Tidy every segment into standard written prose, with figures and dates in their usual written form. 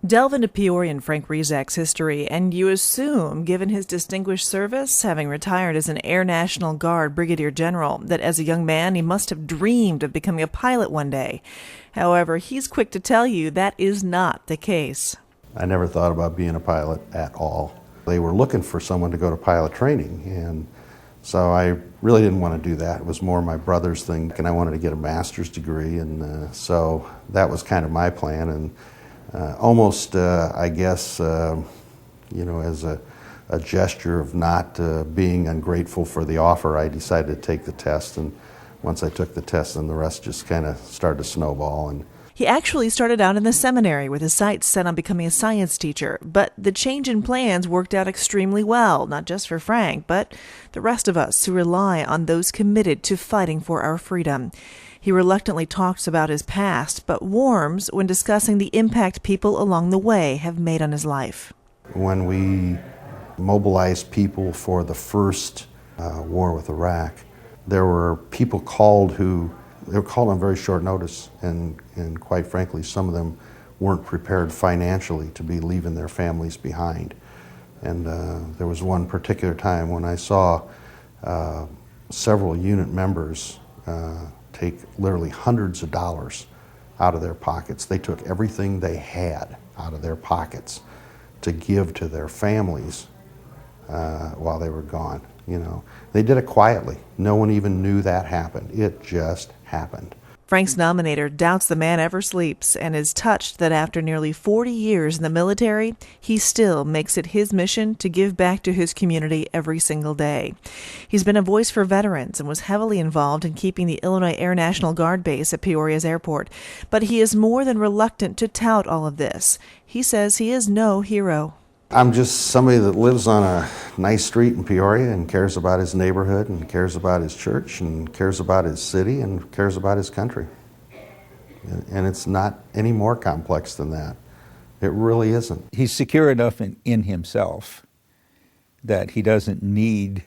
Delve into Peorian Frank Rezac's history, and you assume, given his distinguished service, having retired as an Air National Guard brigadier general, that as a young man he must have dreamed of becoming a pilot one day. However, he's quick to tell you that is not the case. I never thought about being a pilot at all. They were looking for someone to go to pilot training, and so I really didn't want to do that. It was more my brother's thing, and I wanted to get a master's degree, and so that was kind of my plan. And I guess, as a gesture of not being ungrateful for the offer, I decided to take the test. And once I took the test, then the rest just kind of started to snowball. And he actually started out in the seminary with his sights set on becoming a science teacher, but the change in plans worked out extremely well, not just for Frank, but the rest of us who rely on those committed to fighting for our freedom. He reluctantly talks about his past, but warms when discussing the impact people along the way have made on his life. When we mobilized people for the first war with Iraq, there were people called they were called on very short notice, and quite frankly, some of them weren't prepared financially to be leaving their families behind. And there was one particular time when I saw several unit members take literally hundreds of dollars out of their pockets. They took everything they had out of their pockets to give to their families while they were gone. They did it quietly. No one even knew that happened. It just happened. Frank's nominator doubts the man ever sleeps and is touched that after nearly 40 years in the military, he still makes it his mission to give back to his community every single day. He's been a voice for veterans and was heavily involved in keeping the Illinois Air National Guard base at Peorias Airport. But he is more than reluctant to tout all of this. He says he is no hero. I'm just somebody that lives on a nice street in Peoria and cares about his neighborhood and cares about his church and cares about his city and cares about his country. And it's not any more complex than that. It really isn't. He's secure enough in himself that he doesn't need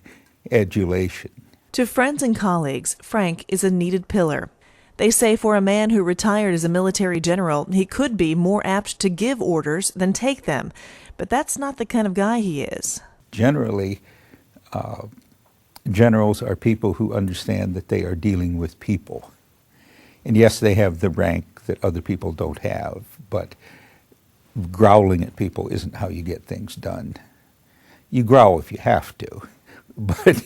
adulation. To friends and colleagues, Frank is a needed pillar. They say for a man who retired as a military general, he could be more apt to give orders than take them. But that's not the kind of guy he is. Generally, generals are people who understand that they are dealing with people. And yes, they have the rank that other people don't have, but growling at people isn't how you get things done. You growl if you have to, but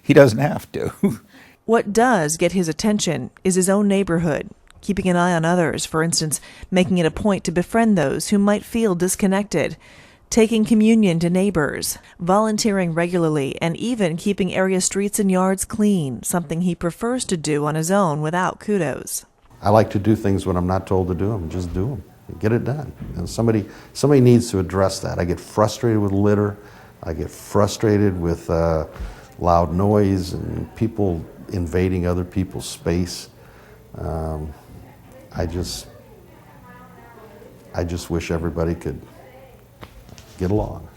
he doesn't have to. What does get his attention is his own neighborhood, keeping an eye on others, for instance, making it a point to befriend those who might feel disconnected, taking communion to neighbors, volunteering regularly, and even keeping area streets and yards clean, something he prefers to do on his own without kudos. I like to do things when I'm not told to do them, just do them, get it done. And somebody needs to address that. I get frustrated with litter, I get frustrated with loud noise and people invading other people's space. I just wish everybody could get along.